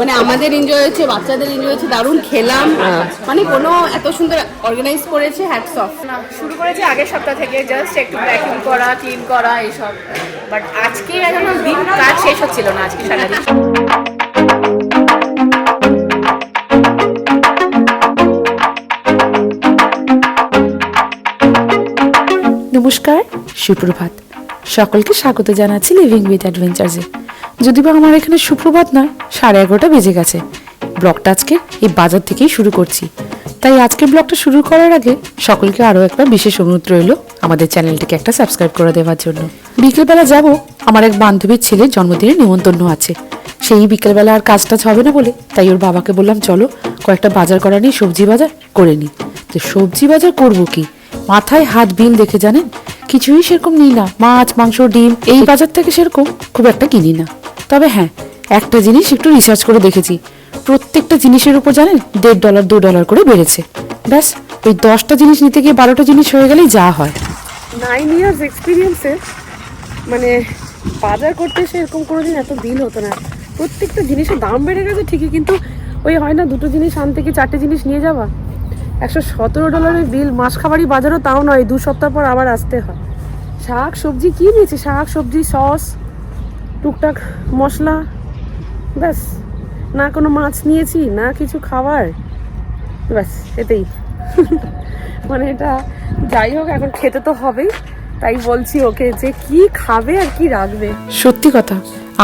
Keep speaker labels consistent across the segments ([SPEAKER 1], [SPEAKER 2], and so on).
[SPEAKER 1] মানে আমাদের এনজয় হয়েছে, বাচ্চাদের এনজয় হয়েছে, দারুণ খেলাম। মানে কোনো এত সুন্দর অর্গানাইজ করেছে, হ্যাটস অফ।
[SPEAKER 2] শুরু করেছে আগের সপ্তাহ থেকে, জাস্ট একটু ভ্যাকিউম করা, ক্লিন করা এইসব। বাট আজকে এখনো দিন কাজ শেষ হচ্ছিল না, আজকে সারাদিন।
[SPEAKER 3] নমস্কার, সুপ্রভাত। সকলকে স্বাগত জানাচ্ছি লিভিং উইথ অ্যাডভেঞ্চার্সে। যদি বা আমার এখানে সুপ্রভাত নয়, 11:30 বেজে গেছে। ব্লগটা আজকে এই বাজার থেকেই শুরু করছি। তাই আজকের ব্লগটা শুরু করার আগে সকলকে আরও একবার বিশেষ অনুরোধ রইল আমাদের চ্যানেলটিকে একটা সাবস্ক্রাইব করে দেওয়ার জন্য। বিকেলবেলা যাব, আমার এক বান্ধবীর ছেলের জন্মদিনের নিমন্ত্রণ আছে। সেই বিকেলবেলা আর কাজ টাজ হবে না বলে তাই ওর বাবাকে বললাম চলো কয়েকটা বাজার করা নিয়ে সবজি বাজার করে নিই। তো সবজি বাজার করবো কি, মাথায় হাত বিল দেখে জানেন কিছুই সেরকম নিই না। মাছ, মাংস, ডিম এই বাজার থেকে সেরকম খুব একটা কিনি না। তবে হ্যাঁ, একটা জিনিস একটু রিসার্চ করে দেখেছি, প্রত্যেকটা জিনিসের উপর জানেন $1.5 $2 করে বেড়েছে। ব্যাস ওই 10টা জিনিস নিতে গিয়ে 12টা জিনিস হয়ে গেলেই যা হয়।
[SPEAKER 2] 9 ইয়ার্স এক্সপিরিয়েন্সে মানে বাজার করতে এসে এরকম কোনোদিন এত বিল হতো না। প্রত্যেকটা জিনিসের দাম বেড়ে গেছে ঠিকই, কিন্তু ওই হয় না দুটো জিনিস আনতে কি 4টে জিনিস নিয়ে যাওয়া। $117 বিল, মাস খাবারই বাজারও তাও নয়, 2 সপ্তাহ পর আবার আসতে হয়। শাক সবজি কি নিয়েছি, শাক সবজি, সস, টুকটাক মশলা, ব্যাস। না কোনো মাছ নিয়েছি, না কিছু খাবার, ব্যাস এতেই। মানে এটা যাই হোক, এখন খেতে তো হবেই, তাই বলছি ওকে যে কি খাবে আর কি রাখবে।
[SPEAKER 3] সত্যি কথা,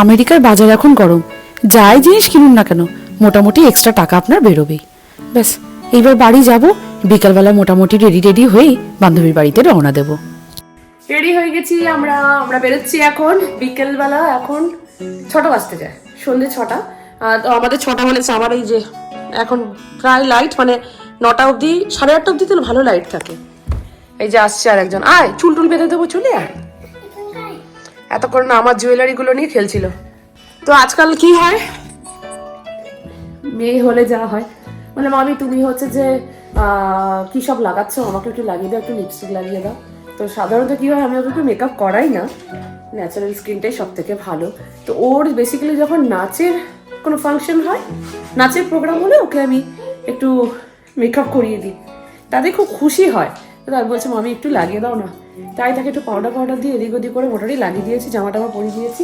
[SPEAKER 3] আমেরিকার বাজার এখন গরম, যাই জিনিস কিনুন না কেন মোটামুটি এক্সট্রা টাকা আপনার বেরোবেই। ব্যাস এইবার বাড়ি যাব, বিকালবেলা মোটামুটি রেডি হয়েই বান্ধবীর বাড়িতে রওনা দেব।
[SPEAKER 2] রেডি হয়ে গেছি আমরা বেরোচ্ছি এখন বিকেলবেলা। এখন 6টা বাজতে যায়, সন্ধ্যে 6টা। তো আমাদের 6টা মানে আমার এই যে এখন প্রায় লাইট, মানে 9টা অবধি, 8:30 অবধি তো ভালো লাইট থাকে। এই যে আসছে আর একজন, আয় চুল টুল বেঁধে দেবো, চলে আয়। এতক্ষণ না আমার জুয়েলারি গুলো নিয়ে খেলছিল। তো আজকাল কি হয়, মেয়ে হলে যা হয়, মানে মামি তুমি হচ্ছে যে কি সব লাগাচ্ছ, আমাকে একটু লাগিয়ে দাও, একটু লিপস্টিক লাগিয়ে দাও। তো সাধারণত কি হয়, আমি ওকে একটু মেকআপ করাই না, ন্যাচারাল স্কিনটাই সব থেকে ভালো। তো ওর বেসিক্যালি যখন নাচের কোনো ফাংশন হয়, নাচের প্রোগ্রাম হলে ওকে আমি একটু মেকআপ করিয়ে দিই, তাদের খুব খুশি হয়। তো তাই বলছে মামি একটু লাগিয়ে দাও না, তাই তাকে একটু পাউডার দিয়ে এদিক ওদিক করে মোটামুটি লাগিয়ে দিয়েছি, জামা টামা পরিয়ে দিয়েছি।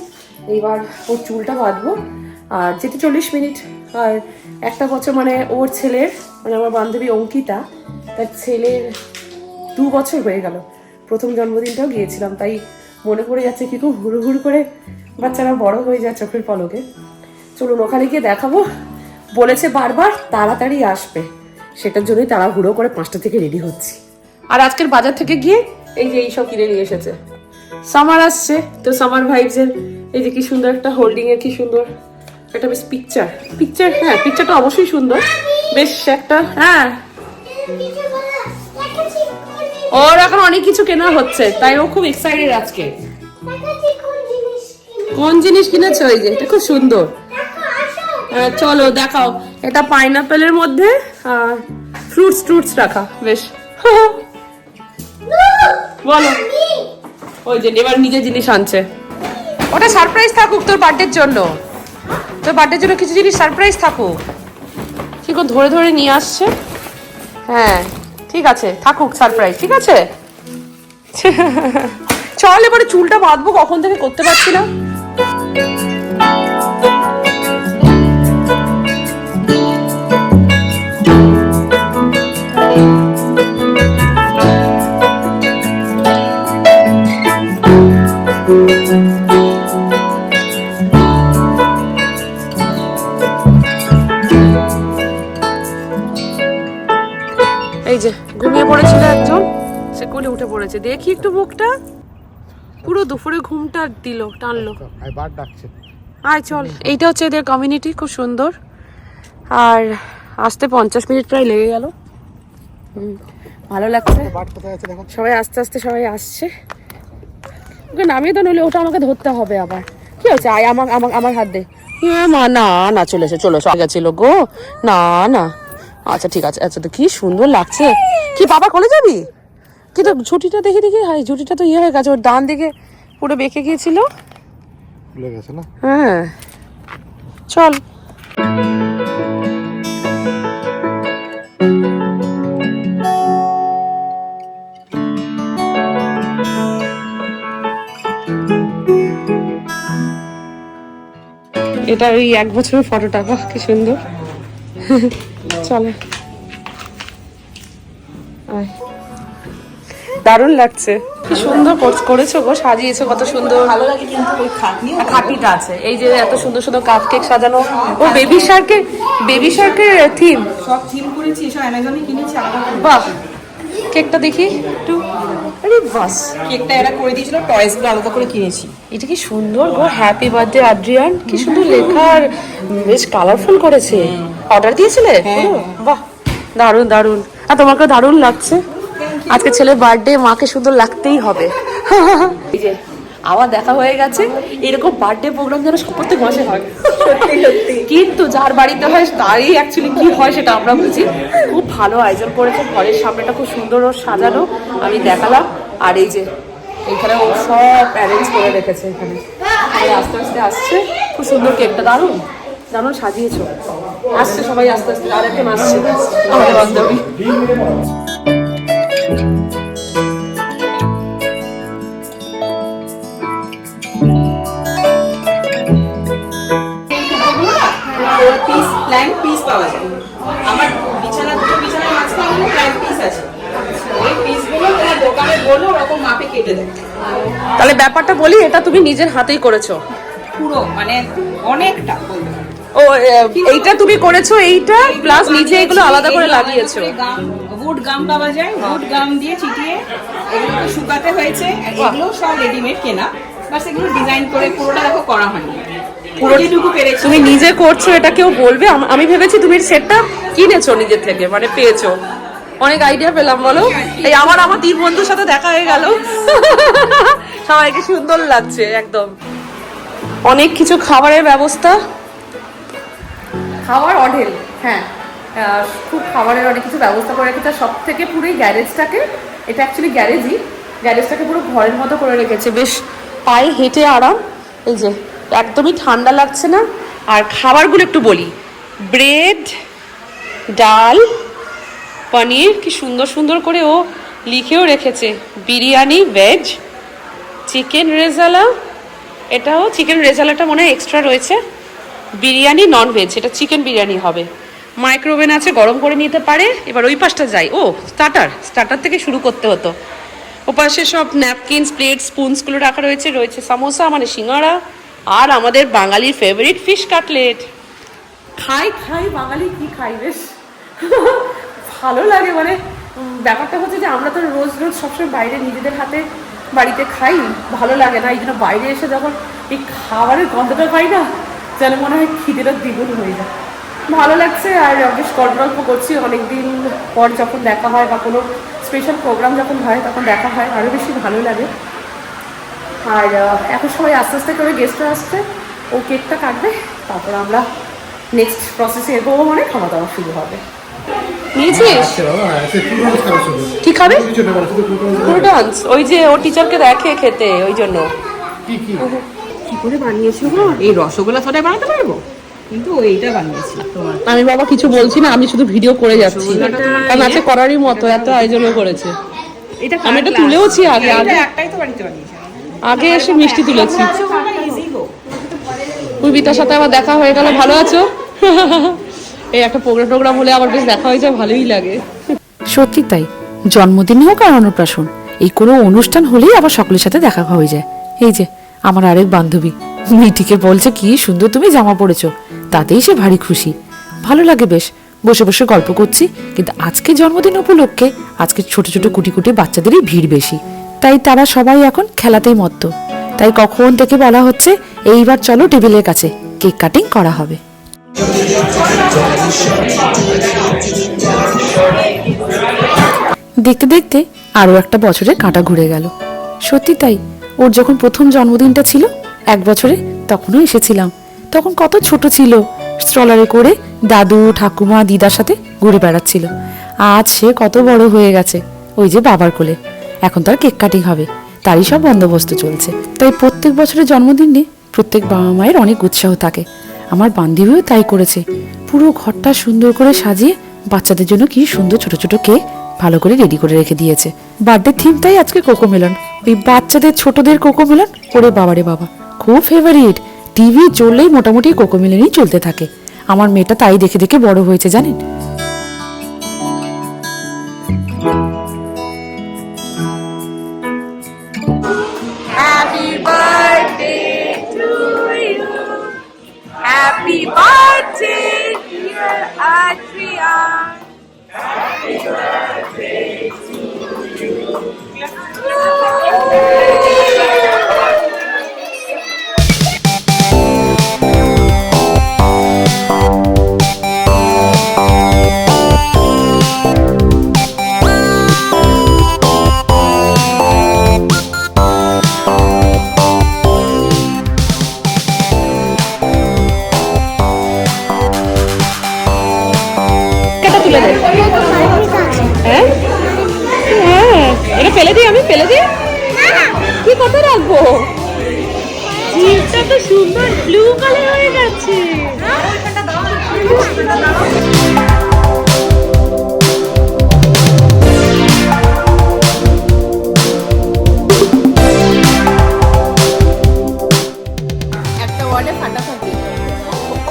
[SPEAKER 2] এইবার ওর চুলটা বাঁধবো, আর যেতে 40 মিনিট। আর একটা বছর মানে ওর ছেলের, মানে আমার বান্ধবী অঙ্কিতা, তার ছেলের 2 বছর হয়ে গেল। প্রথম জন্মদিনটাও গিয়েছিলাম, তাই মনে পড়ে যাচ্ছে কি খুব হুড় করে বাচ্চারা বড় হয়ে যায় চোখের পলকে। চলুন ওখানে গিয়ে দেখাবো, বলেছে বারবার তাড়াতাড়ি আসবে, সেটার জন্যই তাড়াহুড়ো করে 5টা থেকে রেডি হচ্ছি। আর আজকের বাজার থেকে গিয়ে এই যে এইসব কিনে নিয়ে এসেছে। সামার আসছে তো সামার ভাইবসের এই যে কি সুন্দর একটা হোল্ডিং এর কি সুন্দর একটা বেশ পিকচার, হ্যাঁ পিকচারটা অবশ্যই সুন্দর, বেশ একটা। হ্যাঁ ওর এখন অনেক কিছু কেনা হচ্ছে, তাই ও খুব এক্সাইটেড আজকে। কোন জিনিস কিনেছো? এই যে এটা খুব সুন্দর। চলো দেখাও, এটা পাইনাপেলের মধ্যে ফ্রুটস রাখা, বেশ। বলো, ওই যে এবার নিজের জিনিস আনছে, ওটা সারপ্রাইজ থাকুক তোর বার্থডের জন্য, তোর বার্থডের জন্য কিছু জিনিস সারপ্রাইজ থাকুক। কি করে ধরে নিয়ে আসছে। হ্যাঁ ঠিক আছে, থাকুক সারপ্রাইজ, ঠিক আছে। চল এবারে চুলটা বাঁধবো, কখন থেকে করতে পারছি না। এই যে ঘুমিয়ে পড়েছিল একজন, সে কোলে উঠে পড়েছে, দেখি একটু মুখটা, পুরো দুপুরে ঘুমটা টানলো। আয় চল, এইটা হচ্ছে এদের কমিউনিটি, খুব সুন্দর। আর আসতে 50 মিনিট প্রায় লেগে গেল। ভালো লাগছে, সবাই আস্তে আস্তে সবাই আসছে। ওকে নামিয়ে তো নইলে ওটা আমাকে ধরতে হবে আবার। কি হয়েছে, আয় আমার হাত দে। মা না চলে গেছিল গো, না আচ্ছা ঠিক আছে। আচ্ছা তো কি সুন্দর লাগছে। কি বাবা কোলে যাবি? কিন্তু ঝুটিটা দেখি, হাই ঝুটিটা তো হয়ে গেছে, ওর ডান দিকে পুরো বেঁকে গিয়েছিল। হ্যাঁ চল এটা ওই 1 বছরের ফটোটা, বাহ কি সুন্দর। চলো, দারুণ লাগছে, কি সুন্দর করেছো গো, সাজিয়েছো কত সুন্দর।
[SPEAKER 1] ভালো লাগে কিন্তু ওই
[SPEAKER 2] খাটনিটা আছে, এই যে এত সুন্দর সুন্দর কাপ কেক সাজানো। ও বেবি শার্কের থিম,
[SPEAKER 1] সব থিম করেছি, সব অ্যামাজনে কিনেছি আলাদা করে।
[SPEAKER 2] বাহ, কেকটা দেখি একটু। আরে বাস,
[SPEAKER 1] কেকটা এরা করে দিয়েছিল, টয়েস গুলো আলাদা করে কিনেছি।
[SPEAKER 2] এটা কি সুন্দর গো, হ্যাপি বার্থডে আদ্রিয়ান, কি সুন্দর লেখা, আর বেশ কালারফুল করেছে। অর্ডার দিয়েছিলে? বাহ, দারুণ দারুণ। আর তোমাকে দারুণ লাগছে, আজকে ছেলের বার্থডে, মাকে সুন্দর লাগতেই হবে। এই যে আবার দেখা হয়ে গেছে, এরকম বার্থডে প্রোগ্রাম যেন প্রত্যেক মাসে হয়।
[SPEAKER 1] সত্যি সত্যি।
[SPEAKER 2] কিন্তু যার বাড়িতে হয় তারই অ্যাকচুয়ালি কি হয় সেটা আমরা বুঝি। খুব ভালো আয়োজন করেছে, ঘরের সামনেটা খুব সুন্দর সাজানো, আমি দেখালাম। আর এই যে এখানে ও সব অ্যারেঞ্জ করে রেখেছে, এখানে আস্তে আস্তে আসছে, খুব সুন্দর কেকটা, দারুণ দারুণ সাজিয়েছো। আসছে সবাই আস্তে আস্তে, আর একটা আসছে আমাদের বান্ধবী।
[SPEAKER 1] পিস প্ল্যান পিস পাওয়া যায়। আমার দুটো বিছানার মাঝখানে প্ল্যান পিস আছে, ওই পিসগুলো তোমার দোকানে বলো ওরকম মাপে কেটে দেয়।
[SPEAKER 2] তাহলে ব্যাপারটা বলি, এটা তুমি নিজের হাতেই করেছো
[SPEAKER 1] পুরো, মানে অনেকটা বলবো।
[SPEAKER 2] ও এইটা তুমি করেছো, এইটা প্লাস নিচে এগুলো আলাদা করে লাগিয়েছো।
[SPEAKER 1] উড গাম পাওয়া যায়, উড গাম দিয়ে চিটিয়ে এগুলো শুকাতে হয়েছে। আর এগুলো সব রেডিমেড কেনা, বাস এগুলো ডিজাইন করে পুরোটা দেখো করা হয়নি, পুরোটুকু পেরেছি।
[SPEAKER 2] তুমি নিজে করছো, এটা কেউ বলবে? আমি ভেবেছি তুমি সেটটা কিনেছো নিজের থেকে, মানে পেয়েছো। অনেক আইডিয়া পেলাম, বলো। এই আমার 3 বন্ধুর সাথে দেখা হয়ে গেল, সবাইকে সুন্দর লাগছে একদম। অনেক কিছু খাবারের ব্যবস্থা, খাবার অঢেল, হ্যাঁ খুব খাবারের অনেক কিছু ব্যবস্থা করে রেখেছে। সব থেকে পুরো গ্যারেজটাকে, এটা অ্যাকচুয়ালি গ্যারেজটাকে পুরো ঘরের মতো করে রেখেছে, বেশ পায়ে হেঁটে আরাম। এই যে একদমই ঠান্ডা লাগছে না। আর খাবারগুলো একটু বলি, ব্রেড, ডাল, পনির, কি সুন্দর সুন্দর করে ও লিখেও রেখেছে। বিরিয়ানি ভেজ, চিকেন রেজালা, এটাও চিকেন রেজালাটা মনে হয় এক্সট্রা রয়েছে। বিরিয়ানি নন ভেজ, এটা চিকেন বিরিয়ানি হবে। মাইক্রোওভেন আছে, গরম করে নিতে পারে। এবার ওই পাশটা যাই, ও স্টার্টার থেকে শুরু করতে হতো। ওপাশে সব ন্যাপকিনস, প্লেট, স্পুনসগুলো রাখা রয়েছে। রয়েছে সামোসা মানে সিঙ্গাড়া, আর আমাদের বাঙালির ফেভারিট ফিশ কাটলেট। খাই বাঙালি কি খাই, বেশ ভালো লাগে। মানে ব্যাপারটা হচ্ছে যে আমরা তো রোজ সবসময় বাইরে নিজেদের হাতে বাড়িতে খাই, ভালো লাগে না। এই জন্য বাইরে এসে যখন এই খাবারের গন্ধটা পাই না, যেন মনে হয় খিদেটা দ্বিগুণ হয়ে যায়, ভালো লাগছে। আর বেশ গল্প করছি, অনেকদিন পর যখন দেখা হয় বা কোনো স্পেশাল প্রোগ্রাম যখন হয় তখন দেখা হয়, আরও বেশি ভালো লাগে। আর এখন সবাই আস্তে আস্তে করে গেস্টরা আসছে, ও কেকটা কাটবে, তারপর আমরা নেক্সট প্রসেসে এগোবো, মানে খাওয়া দাওয়া শুরু হবে। নিয়েছিস? কি খাবে? ক্রুটনস, ওই যে ওর টিচারকে দেখে খেতে, ওই জন্য।
[SPEAKER 1] কি করে বানিয়েছো গো? এই রসগোল্লা সবাই বানাতে পারবো, কিন্তু এইটা বানিয়েছি তোমার।
[SPEAKER 2] আমি বাবা কিছু বলছি না, আমি শুধু ভিডিও করে যাচ্ছি, কারণ আছে করারই মতো, এত আয়োজনও করেছে।
[SPEAKER 1] এটা
[SPEAKER 2] আমি এটা তুলেওছি আগে,
[SPEAKER 1] একটাই তো বাড়িতে বানিয়েছি,
[SPEAKER 2] আগে এসে মিষ্টি তুলেছি।
[SPEAKER 1] ইজি গো।
[SPEAKER 2] পূর্বিতার সাথে আবার দেখা হয়ে গেল, ভালো আছো? এই একটা প্রোগ্রাম হলে আবার বেশ দেখা হয়ে যায়, ভালোই লাগে।
[SPEAKER 3] সত্যি তাই, জন্মদিন হোক আর অন্নপ্রাশন, এই কোনো অনুষ্ঠান হলেই আবার সকলের সাথে দেখা হয়ে যায়। এই যে আমার আরেক বান্ধবী মিটিকে বলছে কি সুন্দর তুমি জামা পরেছো, তাতেই সে ভারী খুশি, ভালো লাগে বেশ। বসে বসে গল্প করছি, কিন্তু আজকে জন্মদিন উপলক্ষে আজকে ছোট ছোট কুটি কুটি বাচ্চাদেরই ভিড় বেশি, তাই তারা সবাই এখন খেলাতেই মত্ত। তাই কখন থেকে বলা হচ্ছে এইবার চলো টেবিলের কাছে, কেক কাটিং করা হবে। দেখতে দেখতে আরো একটা বছরের কাঁটা ঘুরে গেল। সত্যি তাই, ওর যখন প্রথম জন্মদিনটা ছিল 1 বছরে, তখনও এসেছিলাম। তখন কত ছোট ছিল, স্ট্রলারে করে দাদু ঠাকুমা দিদার সাথে ঘুরে বেড়াচ্ছিল। আজ সে কত বড় হয়ে গেছে, ওই যে বাবার কোলে। এখন তার কেক কাটিং হবে, তারই সব বন্দোবস্ত চলছে। তাই প্রত্যেক বছরের জন্মদিনে প্রত্যেক বাবা মায়ের অনেক উৎসাহ থাকে। আমার বান্ধবীও তাই করেছে, পুরো ঘরটা সুন্দর করে সাজিয়ে বাচ্চাদের জন্য কি সুন্দর ছোট ছোট কেক ভালো করে রেডি করে রেখে দিয়েছে। বার্থডে থিমটাই আজকে কোকোমেলন, ওই বাচ্চাদের ছোটদের কোকোমেলন। ওরে বাবারে বাবা, খুব ফেভারিট। টিভি চললেই মোটামুটি কোকোমেলনই চলতে থাকে। আমার মেয়েটা তাই দেখে দেখে বড় হয়েছে জানেন।
[SPEAKER 2] Happy birthday to you. Happy birthday, dear Adrian. Happy birthday to you.
[SPEAKER 4] এটা ফেলে দিই, আমি ফেলে দিই। কি কত রাখবো? জিপটা তো সুন্দর ব্লু কালার হয়ে যাচ্ছে।
[SPEAKER 1] একটা ওয়ার্ডে ফাটাফাটি,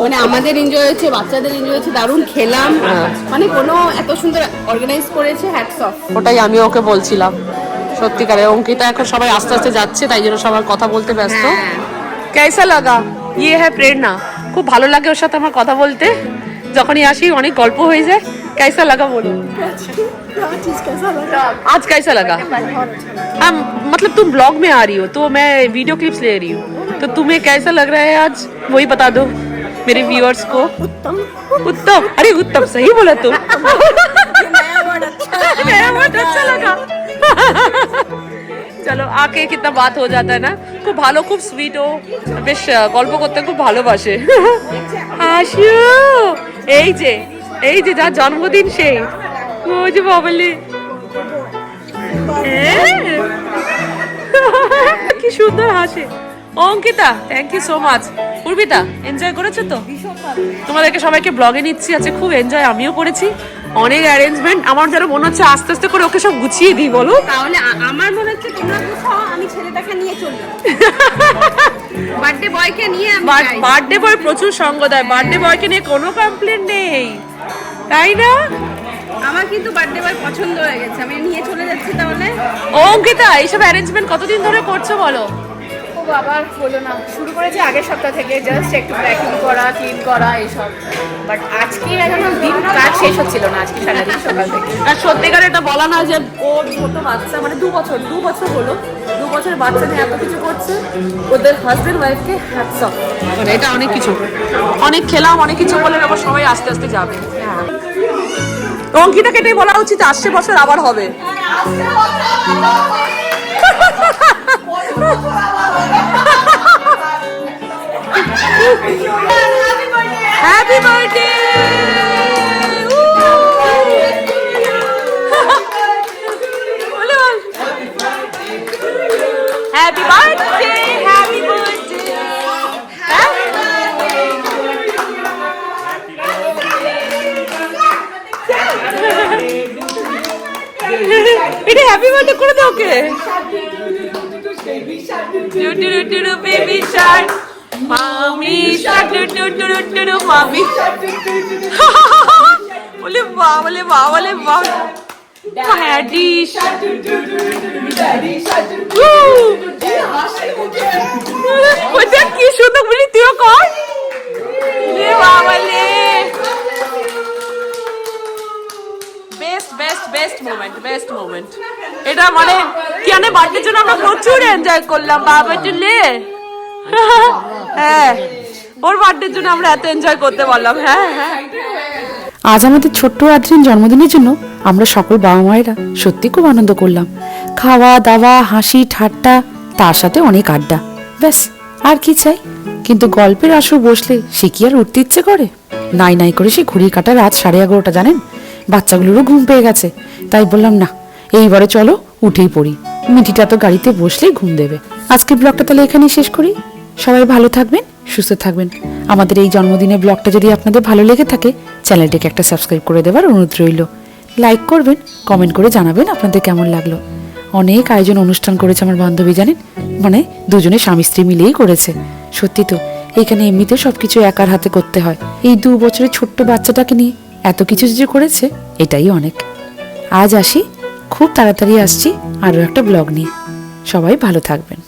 [SPEAKER 1] মানে আমাদের এনজয় হয়েছে, বাচ্চাদের এনজয় হয়েছে, দারুণ খেলাম। মানে কোনো এত সুন্দর অর্গানাইজ করেছে, হ্যাটস অফ।
[SPEAKER 2] ওটাই আমি ওকে বলছিলাম, সত্যিকারে অঙ্কিতা এখন সবাই আস্তে আস্তে যাচ্ছে, তাই জন্য সবার কথা বলতে ব্যস্ত। কেসা লাগা? ইয়ে হ্যাঁ প্রেরণা, খুব ভালো লাগে ওর সাথে আমার কথা বলতে। যখনই আসি অনেক গল্প হয়ে যায়। कैसा लगा बोलो? आज कैसा लगा? हाँ मतलब तुम ब्लॉग में आ रही हो तो मैं वीडियो क्लिप्स ले रही हूँ, तो तुम्हें कैसा लग रहा है आज, वही बता दो मेरे व्यूअर्स को। उत्तम। उत्तम, अरे उत्तम सही बोला तुम। नया वर्ड अच्छा लगा। চলো আকে কিतना बात हो जाता है ना, খুব ভালো, খুব সুইট, ও বেশ গল্প করতে খুব ভালোবাসে। হাসু এই যে যার জন্মদিন সেই, ও যে বাবলি, কি সুন্দর হাসে। Ankita thank you so much. Purbita enjoy করেছো তো? তোমাদেরকে সবাইকে ব্লগে নিচ্ছি, আছে খুব এনজয় আমিও করেছি, অনেক অ্যারেঞ্জমেন্ট। আমার যেন মনে হচ্ছে আস্তে আস্তে করে ওকে সব গুছিয়ে দিই। বলো
[SPEAKER 1] তাহলে আমার মনে হচ্ছে তোমরা গুছাও, আমি ছেলেটাকে নিয়ে চললাম। বার্থডে বয়কে নিয়ে আমি যাই।
[SPEAKER 2] বার্থডে বয় প্রচুর সঙ্গ দেয়, বার্থডে বয়কে নিয়ে কোনো কমপ্লেন নেই, তাই না?
[SPEAKER 1] আমার কিন্তু বার্থডে বয় পছন্দ হয়ে গেছে, আমি নিয়ে চলে যাচ্ছি তাহলে।
[SPEAKER 2] অঙ্কিতা এইসব অ্যারেঞ্জমেন্ট কতদিন ধরে করছো বলো?
[SPEAKER 4] ও বাবা বলো না, শুরু করেছি আগের সপ্তাহ থেকে, জাস্ট একটু প্যাকিং করা, ক্লিন করা এইসব। বাট আজকে এখনো দিন কাজ শেষ হচ্ছিল না, আজকে সারাদিন সকাল থেকে।
[SPEAKER 2] আর সত্যিকার এটা বলা না যে ওর ছোট বাচ্চা, মানে 2 বছর হলো, 2 বছরের বাচ্চা নিয়ে এত কিছু করছে, ওদের হাজবেন্ড ওয়াইফকে হ্যাটস অফ। মানে এটা অনেক কিছু, অনেক খেলাম, অনেক কিছু বলে আবার সবাই আস্তে আস্তে যাবে। অঙ্কিতাকে এটাই বলা উচিত, আসছে বছর আবার হবে। Happy birthday. Happy birthday, happy birthday. এটা হ্যাপি বার্থডে করে দাও ওকে। বেবি শার্ক, মামি শার্ক, মামি। বলে বাহ, বলে বাহ, বলে বাহ। ড্যাডি শার্ক, ওটা কি সুন্দর বলি, তুইও কর। লে বাবা লে, বেস্ট মোমেন্ট এটা। মানে কিয়ানে বার্থডের জন্য আমরা প্রচুর এনজয় করলাম। বাবা লে, হ্যাঁ ওর বার্থডের জন্য আমরা এত এনজয় করতে পারলাম। হ্যাঁ হ্যাঁ,
[SPEAKER 3] আজ আমাদের ছোট্ট আদ্রিন জন্মদিনের জন্য আমরা সকল বাবা মায়েরা সত্যি খুব আনন্দ করলাম। খাওয়া দাওয়া, হাসি ঠাট্টা, তার সাথে অনেক আড্ডা, ব্যাস আর কি চাই। কিন্তু গল্পের আসর বসলে সে কি আর উঠতে ইচ্ছে করে? নাই করে সে ঘড়ির কাটা রাত 11:30 জানেন। বাচ্চাগুলোরও ঘুম পেয়ে গেছে, তাই বললাম না এইবারে চলো উঠেই পড়ি, মিঠিটা তো গাড়িতে বসলেই ঘুম দেবে। আজকের ব্লগটা তাহলে এখানেই শেষ করি। সবাই ভালো থাকবেন, সুস্থ থাকবেন। আমাদের এই জন্মদিনের ব্লগটা যদি আপনাদের ভালো লেগে থাকে চ্যানেলটিকে একটা সাবস্ক্রাইব করে দেওয়ার অনুরোধ রইল। লাইক করবেন, কমেন্ট করে জানাবেন আপনাদের কেমন লাগলো। অনেক আয়োজন অনুষ্ঠান করেছে আমার বান্ধবী, জানেন, মানে দুজনে স্বামী স্ত্রী মিলেই করেছে। সত্যি তো, এইখানে এমনিতে সবকিছু একার হাতে করতে হয়, এই 2 বছরের ছোট্ট বাচ্চাটাকে নিয়ে এত কিছু যে করেছে এটাই অনেক। আজ আসি, খুব তাড়াতাড়ি আসছি আরও একটা ব্লগ নিয়ে। সবাই ভালো থাকবেন।